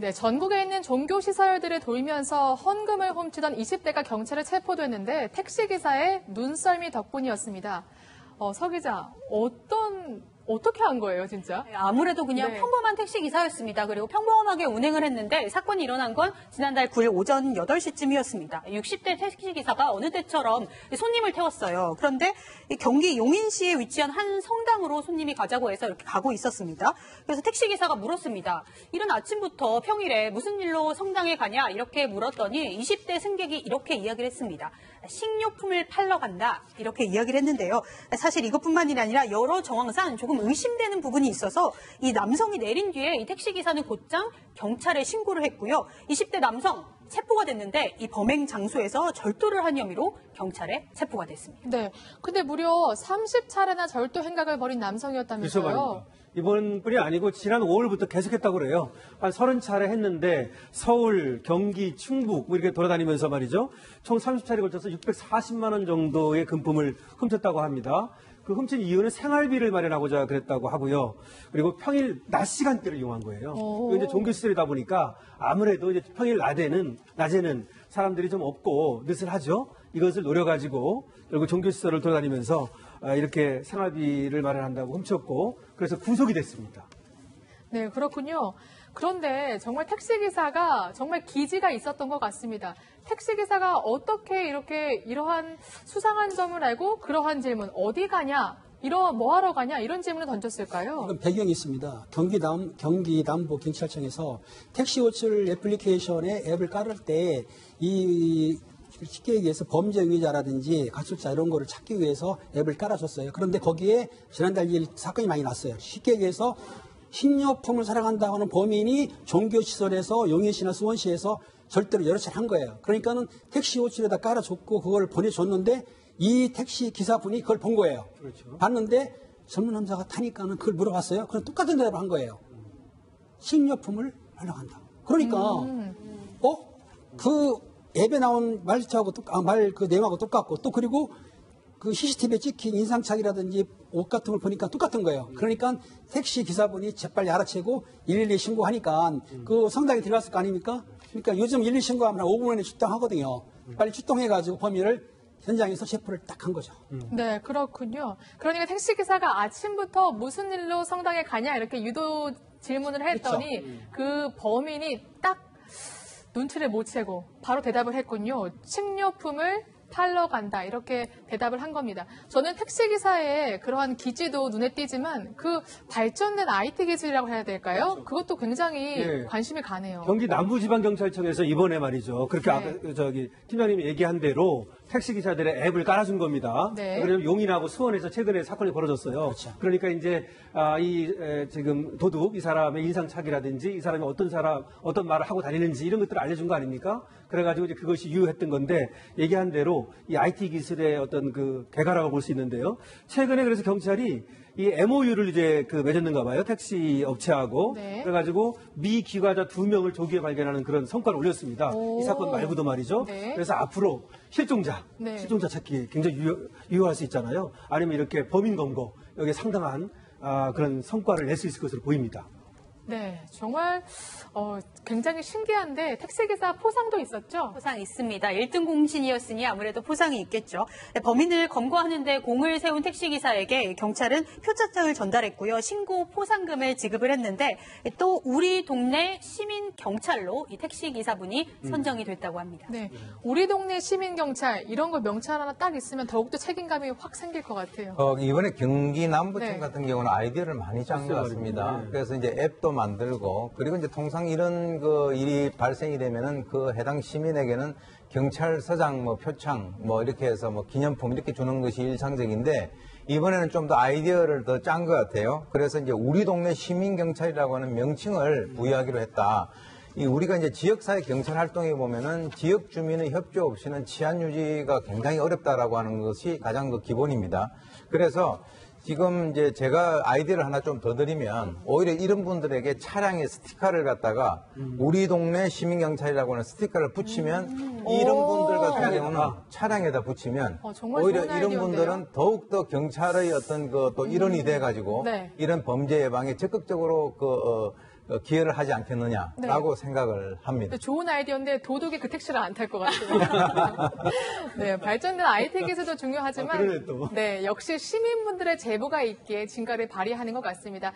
네, 전국에 있는 종교시설들을 돌면서 헌금을 훔치던 20대가 경찰에 체포됐는데 택시기사의 눈썰미 덕분이었습니다. 서 기자, 어떻게 한 거예요, 진짜? 네, 아무래도 그냥 평범한 택시기사였습니다. 그리고 평범하게 운행을 했는데 사건이 일어난 건 지난달 9일 오전 8시쯤이었습니다. 60대 택시기사가 어느 때처럼 손님을 태웠어요. 그런데 경기 용인시에 위치한 한 성당으로 손님이 가자고 해서 이렇게 가고 있었습니다. 그래서 택시기사가 물었습니다. 이른 아침부터 평일에 무슨 일로 성당에 가냐 이렇게 물었더니 20대 승객이 이렇게 이야기를 했습니다. 식료품을 팔러 간다 이렇게 이야기를 했는데요. 사실 이것뿐만이 아니라 여러 정황상 조금 의심되는 부분이 있어서 이 남성이 내린 뒤에 이 택시기사는 곧장 경찰에 신고를 했고요. 20대 남성 체포가 됐는데 이 범행 장소에서 절도를 한 혐의로 경찰에 체포가 됐습니다. 네, 근데 무려 30차례나 절도 행각을 벌인 남성이었다면서요. 이번뿐이 아니고 지난 5월부터 계속했다고 그래요. 한 30차례 했는데 서울, 경기, 충북 이렇게 돌아다니면서 말이죠. 총 30차례에 걸쳐서 640만 원 정도의 금품을 훔쳤다고 합니다. 그 훔친 이유는 생활비를 마련하고자 그랬다고 하고요. 그리고 평일 낮 시간대를 이용한 거예요. 이제 종교시설이다 보니까 아무래도 이제 평일 낮에는 사람들이 좀 없고 느슨하죠. 이것을 노려가지고 결국 종교시설을 돌아다니면서 이렇게 생활비를 마련한다고 훔쳤고 그래서 구속이 됐습니다. 네, 그렇군요. 그런데 정말 택시기사가 정말 기지가 있었던 것 같습니다. 택시기사가 어떻게 이러한 수상한 점을 알고 그러한 질문, 어디 가냐, 뭐 하러 가냐, 이런 질문을 던졌을까요? 배경이 있습니다. 경기 남부경찰청에서 택시호출 애플리케이션에 앱을 깔을 때 쉽게 얘기해서 범죄 용의자라든지 가출자 이런 거를 찾기 위해서 앱을 깔아줬어요. 그런데 거기에 지난달 2일 사건이 많이 났어요. 쉽게 얘기해서 식료품을 사랑한다고 하는 범인이 종교시설에서 용인시나 수원시에서 절대로 여러 차례 한 거예요. 그러니까는 택시 호출에다 깔아줬고 그걸 보내줬는데 이 택시 기사분이 그걸 본 거예요. 그렇죠. 봤는데 젊은 남자가 타니까는 그걸 물어봤어요. 그럼 똑같은 대답을 한 거예요. 식료품을 사랑한다. 그러니까 그 앱에 나온 말투하고 그 내용하고 똑같고 또 그리고 그 CCTV에 찍힌 인상착이라든지 옷 같은 걸 보니까 똑같은 거예요. 그러니까 택시 기사분이 재빨리 알아채고 112 신고하니까 그 성당에 들어갔을 거 아닙니까? 그러니까 요즘 112 신고하면 5분 안에 출동하거든요. 빨리 출동해가지고 범인을 현장에서 체포를 딱 한 거죠. 네, 그렇군요. 그러니까 택시기사가 아침부터 무슨 일로 성당에 가냐 이렇게 유도 질문을 했더니 그렇죠. 그 범인이 딱 눈치를 못 채고 바로 대답을 했군요. 식료품을 팔러 간다 이렇게 대답을 한 겁니다. 저는 택시기사의 그러한 기지도 눈에 띄지만 그 발전된 IT 기술이라고 해야 될까요? 그렇죠. 그것도 굉장히 관심이 가네요. 경기 남부지방경찰청에서 이번에 말이죠. 그렇게 팀장님이 얘기한 대로 택시기사들의 앱을 깔아준 겁니다. 왜냐하면 용인하고 수원에서 최근에 사건이 벌어졌어요. 그렇죠. 그러니까 이제 지금 도둑 이 사람의 인상착이라든지 이 사람이 어떤 말을 하고 다니는지 이런 것들을 알려준 거 아닙니까? 그래가지고 이제 그것이 유효했던 건데 얘기한 대로 이 IT 기술의 어떤 그 개가라고 볼 수 있는데요. 최근에 그래서 경찰이 이 MOU를 이제 맺었는가 봐요. 택시 업체하고. 그래가지고 미 귀가자 2명을 조기에 발견하는 그런 성과를 올렸습니다. 이 사건 말고도 말이죠. 그래서 앞으로 실종자 찾기 굉장히 유효할 수 있잖아요. 아니면 이렇게 범인 검거 여기에 상당한 그런 성과를 낼 수 있을 것으로 보입니다. 네, 정말 굉장히 신기한데 택시기사 포상도 있었죠? 포상 있습니다. 1등 공신이었으니 아무래도 포상이 있겠죠. 범인을 검거하는 데 공을 세운 택시기사에게 경찰은 표차장을 전달했고요. 신고 포상금을 지급을 했는데 또 우리 동네 시민경찰로 이 택시기사분이 선정이 됐다고 합니다. 네, 우리 동네 시민경찰 이런 거 명찰 하나 딱 있으면 더욱더 책임감이 확 생길 것 같아요. 이번에 경기 남부청 같은 경우는 아이디어를 많이 짠 것 같습니다. 그래서 이제 앱도 만들고 그리고 이제 통상 이런 일이 발생이 되면은 그 해당 시민에게는 경찰서장 표창 이렇게 해서 기념품 이렇게 주는 것이 일상적인데 이번에는 좀 더 아이디어를 더 짠 것 같아요. 그래서 이제 우리 동네 시민경찰이라고 하는 명칭을 부여하기로 했다. 우리가 이제 지역사회 경찰 활동에 보면은 지역 주민의 협조 없이는 치안 유지가 굉장히 어렵다라고 하는 것이 가장 기본입니다. 그래서 지금 이제 제가 아이디어를 하나 좀 더 드리면 오히려 이런 분들에게 차량에 스티커를 갖다가 우리 동네 시민경찰이라고 하는 스티커를 붙이면 이런 분들 같은 경우는 차량에다 붙이면 오히려 이런 분들은 더욱더 경찰의 어떤 또 일원이 돼가지고 이런 범죄 예방에 적극적으로 기여를 하지 않겠느냐라고 생각을 합니다. 좋은 아이디어인데 도둑이 그 택시를 안 탈 것 같아요. 네, 발전된 IT 기술도 중요하지만 그러네 또. 네, 역시 시민분들의 제보가 있기에 진가를 발휘하는 것 같습니다.